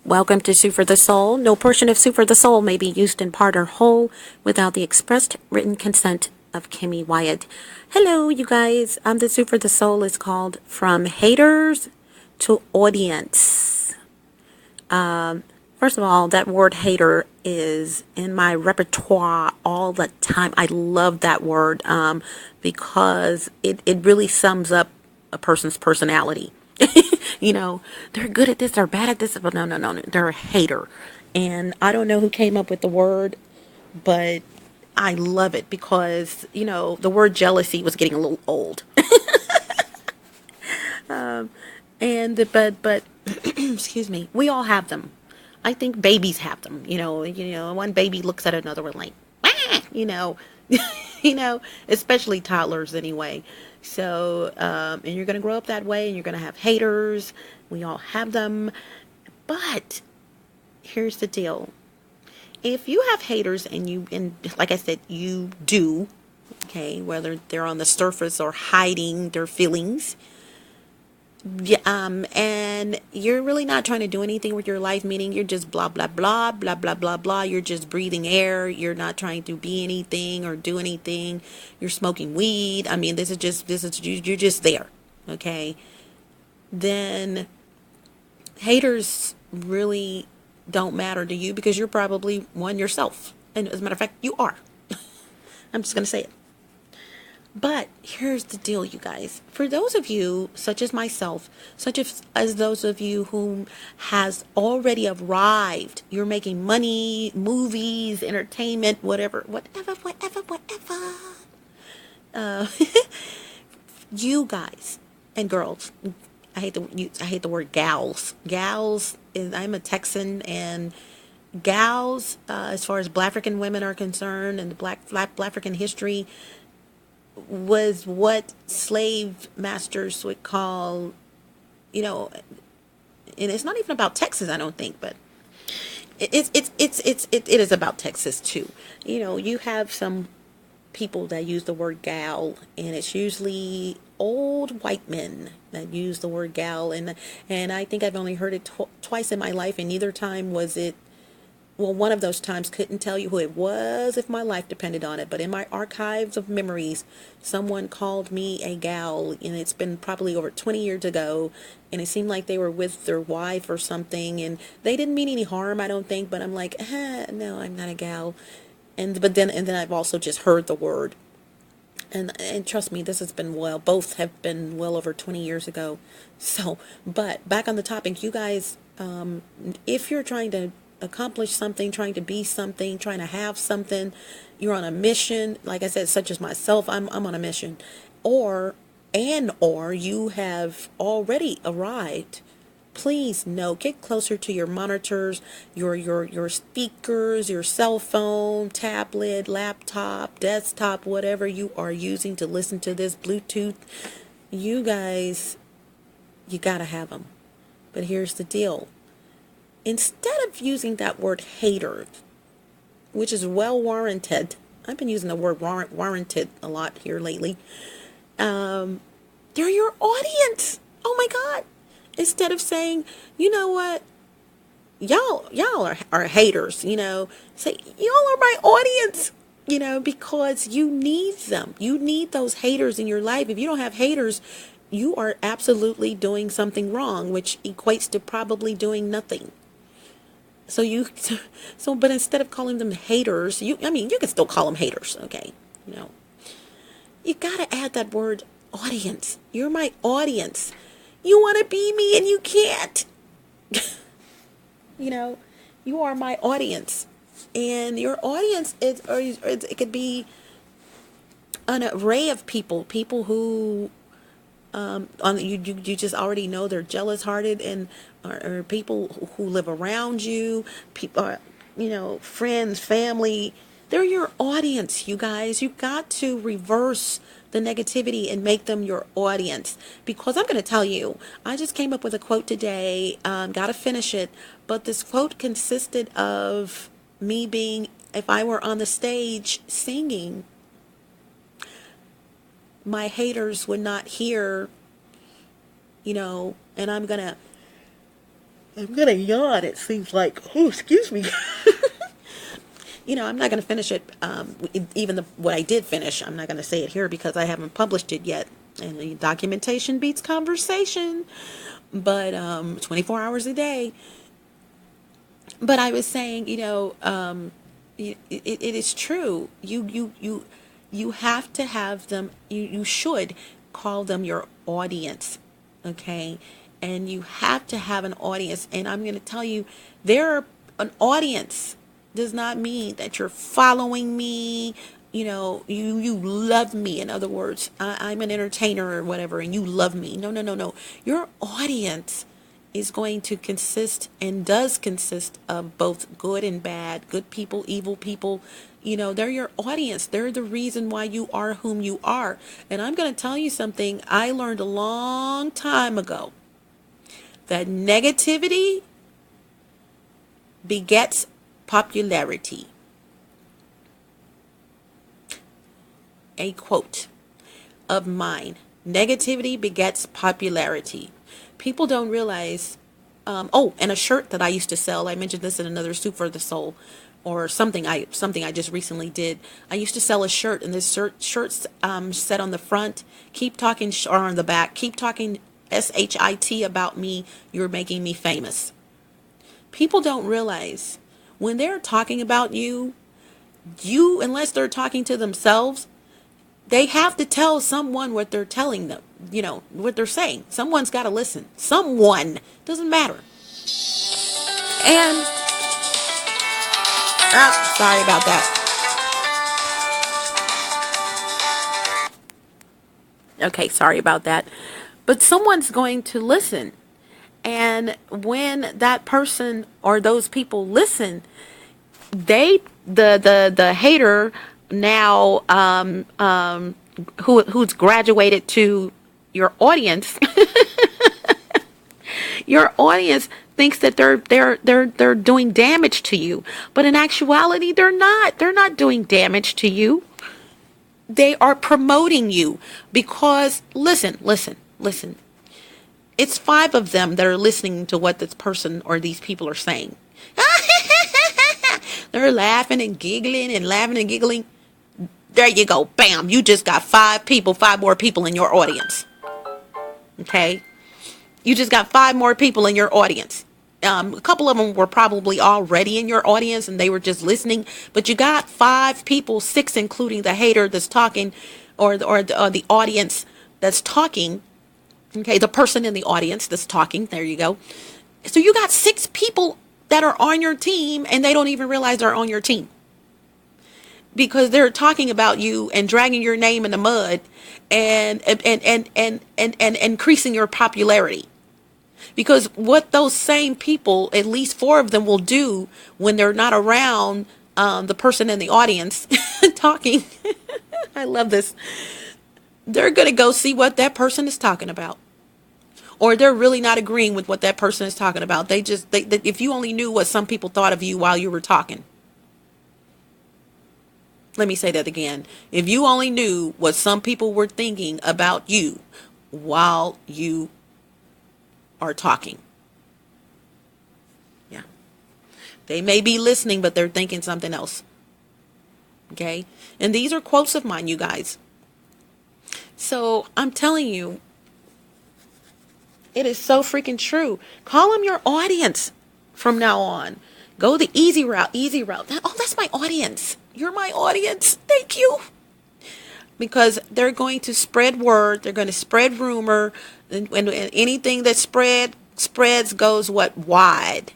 Welcome to Soup for the Soul. No portion of Soup for the Soul may be used in part or whole without the expressed written consent of Kimmy Wyatt. Hello, you guys. The Soup for the Soul is called From Haters to Audience. First of all, that word hater is in my repertoire all the time. I love that word because it really sums up a person's personality. They're good at this, they're bad at this, but no, they're a hater. And I don't know who came up with the word, but I love it because, the word jealousy was getting a little old. But excuse me, we all have them. I think babies have them. One baby looks at another one like, "Wah!" Especially toddlers anyway. So, and you're going to grow up that way and you're going to have haters. We all have them. But here's the deal. If you have haters and like I said, you do, okay, whether they're on the surface or hiding their feelings, yeah, and you're really not trying to do anything with your life, meaning you're just blah, blah, blah, blah, blah, blah, blah. You're just breathing air. You're not trying to be anything or do anything. You're smoking weed. I mean, you're just there. Okay. Then haters really don't matter to you because you're probably one yourself. And as a matter of fact, you are. I'm just going to say it. But here's the deal, you guys. For those of you, such as myself, such as those of you whom has already arrived, you're making money, movies, entertainment, whatever. Uh, you guys and girls, I hate the word gals. Gals I'm a Texan, and gals, as far as Black African women are concerned, and the Black African history, was what slave masters would call, and it's not even about Texas, I don't think, but it is about Texas too. You have some people that use the word gal, and it's usually old white men that use the word gal, and I think I've only heard it twice in my life, and neither time was it. Well, one of those times couldn't tell you who it was if my life depended on it. But in my archives of memories, someone called me a gal, and it's been probably over 20 years ago. And it seemed like they were with their wife or something, and they didn't mean any harm, I don't think. But I'm like, no, I'm not a gal. And then I've also just heard the word. And trust me, this has been both have been well over 20 years ago. So, but back on the topic, you guys, if you're trying to accomplish something, trying to be something, trying to have something, you're on a mission, like I said, such as myself, I'm on a mission, or you have already arrived, please get closer to your monitors, your speakers, your cell phone, tablet, laptop, desktop, whatever you are using to listen to this, Bluetooth. You guys, you gotta have them. But here's the deal. Instead of using that word hater, which is well warranted, I've been using the word warranted a lot here lately. They're your audience. Oh my God. Instead of saying, you know what, y'all are haters, say, y'all are my audience, because you need them. You need those haters in your life. If you don't have haters, you are absolutely doing something wrong, which equates to probably doing nothing. But instead of calling them haters, you can still call them haters, okay? You gotta add that word audience. You're my audience. You want to be me and you can't. You are my audience, and your audience it could be an array of people who you just already know they're jealous hearted, and or people who live around you, people, friends, family. They're your audience, you guys. You got to reverse the negativity and make them your audience, because I'm going to tell you, I just came up with a quote today, got to finish it, but this quote consisted of me being, if I were on the stage singing, my haters would not hear, and I'm going to I'm gonna yawn. It seems like, oh, excuse me. I'm not going to finish it. Even what I did finish, I'm not going to say it here because I haven't published it yet. And the documentation beats conversation. But 24 hours a day. But I was saying, it is true. You have to have them. You should call them your audience, okay? And you have to have an audience. And I'm going to tell you, an audience does not mean that you're following me. You love me. In other words, I'm an entertainer or whatever, and you love me. No, no, no, no. Your audience is going to consist and does consist of both good and bad, good people, evil people. They're your audience. They're the reason why you are whom you are. And I'm going to tell you something I learned a long time ago, that negativity begets popularity. A quote of mine: negativity begets popularity. People don't realize, and a shirt that I used to sell, I mentioned this in another Soup for the Soul, or something I just recently did. I used to sell a shirt, and this shirt's said on the front, keep talking, or on the back, keep talking SHIT about me, you're making me famous. People don't realize when they're talking about you, unless they're talking to themselves, they have to tell someone what they're telling them, what they're saying. Someone's got to listen. Someone. Doesn't matter. And, sorry about that. Okay, sorry about that. But someone's going to listen. And when that person or those people listen, the hater now, who's graduated to your audience, your audience thinks that they're doing damage to you, but in actuality they're not. They're not doing damage to you. They are promoting you because listen. It's 5 of them that are listening to what this person or these people are saying. They're laughing and giggling and laughing and giggling. There you go. Bam. You just got 5 more people in your audience. Okay. You just got 5 more people in your audience. A couple of them were probably already in your audience and they were just listening, but you got 5 people, 6 including the hater that's talking, or the audience that's talking. Okay, the person in the audience that's talking. There you go. So you got 6 people that are on your team and they don't even realize they're on your team, because they're talking about you and dragging your name in the mud and increasing your popularity. Because what those same people, at least 4 of them, will do when they're not around the person in the audience talking. I love this. They're going to go see what that person is talking about. Or they're really not agreeing with what that person is talking about. If you only knew what some people thought of you while you were talking. Let me say that again. If you only knew what some people were thinking about you while you are talking. Yeah. They may be listening, but they're thinking something else. Okay? And these are quotes of mine, you guys. So I'm telling you, it is so freaking true. Call them your audience from now on. Go the easy route. Oh, that's my audience. You're my audience. Thank you. Because they're going to spread word. They're going to spread rumor. And anything that spreads goes wide.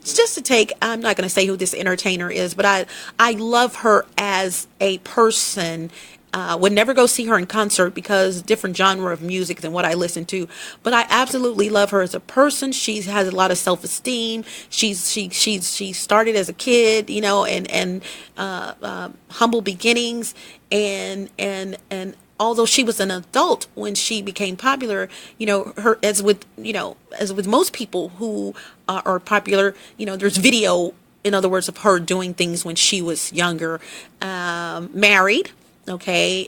Just to take, I'm not going to say who this entertainer is, but I love her as a person. Would never go see her in concert because different genre of music than what I listen to. But I absolutely love her as a person. She has a lot of self-esteem. She started as a kid, and humble beginnings, and although she was an adult when she became popular, her as with most people who are popular, there's video, in other words, of her doing things when she was younger, married. Okay,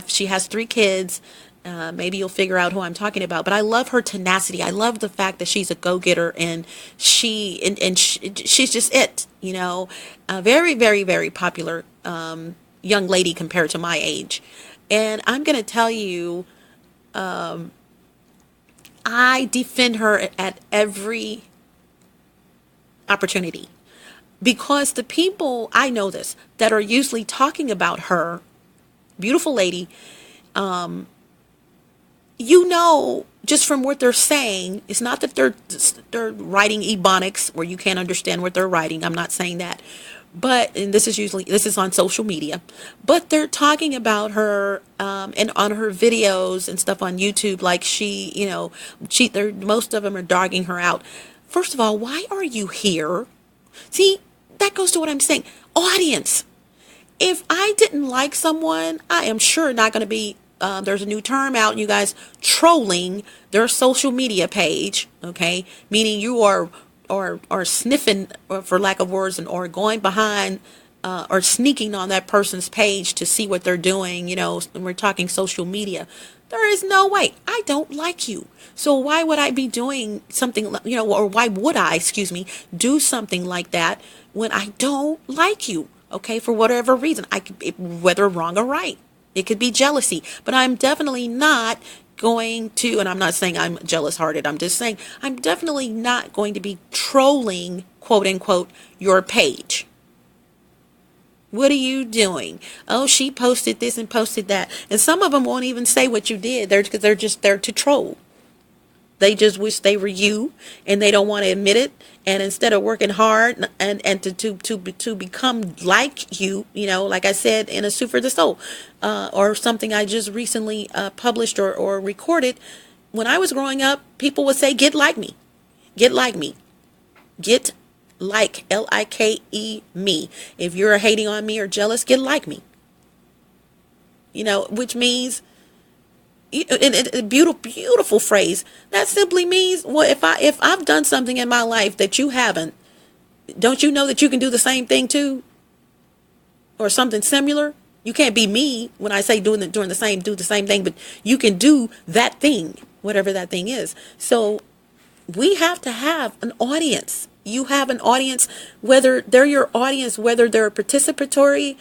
she has 3 kids, Maybe you'll figure out who I'm talking about. But I love her tenacity. I love the fact that she's a go-getter, and she's just it. A very, very, very popular young lady compared to my age. And I'm going to tell you, I defend her at every opportunity, because the people, I know this, that are usually talking about her, beautiful lady, just from what they're saying, it's not that they're writing ebonics where you can't understand what they're writing. I'm not saying that. But, and this is on social media, but they're talking about her, and on her videos and stuff on YouTube, like most of them are dogging her out. First of all, why are you here? See, that goes to what I'm saying. Audience. If I didn't like someone, I am sure not going to be, there's a new term out, you guys, trolling their social media page, okay? Meaning you are or sniffing, for lack of words, or going behind, or sneaking on that person's page to see what they're doing, when we're talking social media. There is no way. I don't like you. So why would I be doing something, or why would I, do something like that when I don't like you? Okay, for whatever reason, whether wrong or right. It could be jealousy, but I'm definitely not going to, and I'm not saying I'm jealous hearted. I'm just saying I'm definitely not going to be trolling, quote unquote, your page. What are you doing? Oh, she posted this and posted that. And some of them won't even say what you did. They're just there to troll. They just wish they were you, and they don't want to admit it. And instead of working hard and to become like you, like I said in A Soup for the Soul, or something I just recently published or recorded. When I was growing up, people would say, "Get like me, get like me, get like LIKE me." If you're hating on me or jealous, get like me. Which means, a beautiful phrase. That simply means, well, if I've done something in my life that you haven't, don't you know that you can do the same thing too, or something similar? You can't be me when I say do the same thing, but you can do that thing, whatever that thing is. So we have to have an audience. You have an audience, whether they're your audience, whether they're participatory,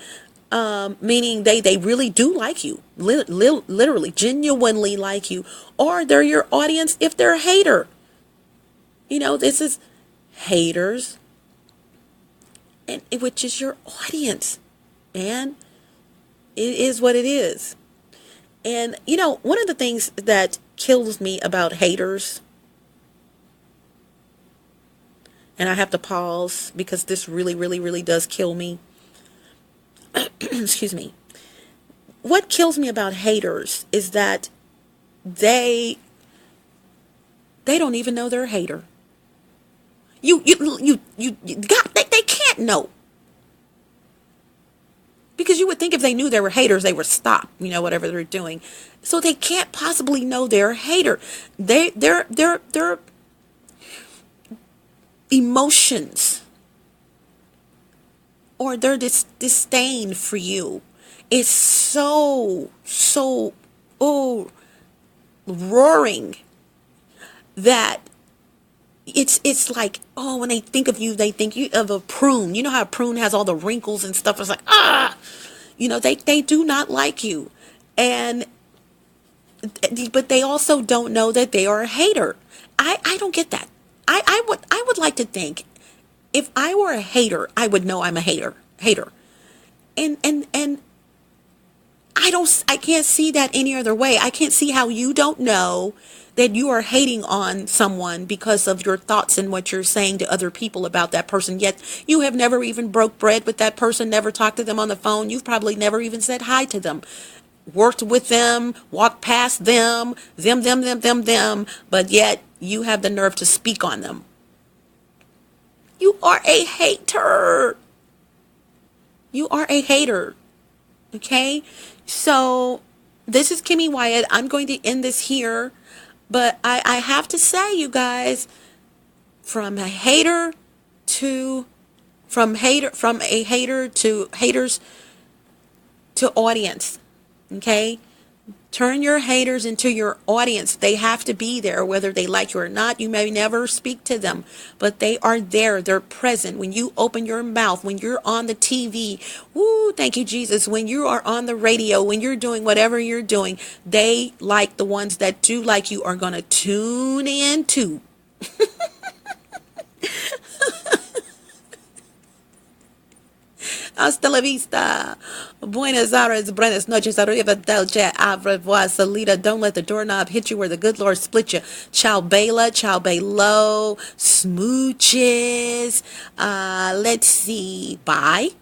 meaning they really do like you, literally, genuinely like you, or they're your audience if they're a hater. This is haters, and which is your audience, man. It is what it is. And one of the things that kills me about haters, and I have to pause because this really, really, really does kill me. Excuse me. What kills me about haters is that they don't even know they're a hater. They can't know. Because you would think if they knew they were haters, they would stop, whatever they're doing. So they can't possibly know they're a hater. Their emotions or their disdain for you is so roaring that it's like, oh, when they think of you, they think you of a prune. You know how a prune has all the wrinkles and stuff? It's like, they do not like you. But they also don't know that they are a hater. I don't get that. I would like to think if I were a hater, I would know I'm a hater. And I can't see that any other way. I can't see how you don't know that you are hating on someone because of your thoughts and what you're saying to other people about that person. Yet you have never even broke bread with that person, never talked to them on the phone. You've probably never even said hi to them, worked with them, walked past them, but yet you have the nerve to speak on them. You are a hater. You are a hater. Okay? So this is Kimmy Wyatt. I'm going to end this here. But I have to say, you guys, from a hater to haters to audience. Okay? Turn your haters into your audience. They have to be there, whether they like you or not. You may never speak to them, but they are there. They're present. When you open your mouth, when you're on the TV, woo, thank you, Jesus. When you are on the radio, when you're doing whatever you're doing, they, like the ones that do like you, are going to tune in too. Hasta la vista. Buenas horas, buenas noches. Arrivederci, au revoir, salida. Don't let the doorknob hit you where the good Lord split you. Ciao, Bela. Ciao, Belo. Smooches. Let's see. Bye.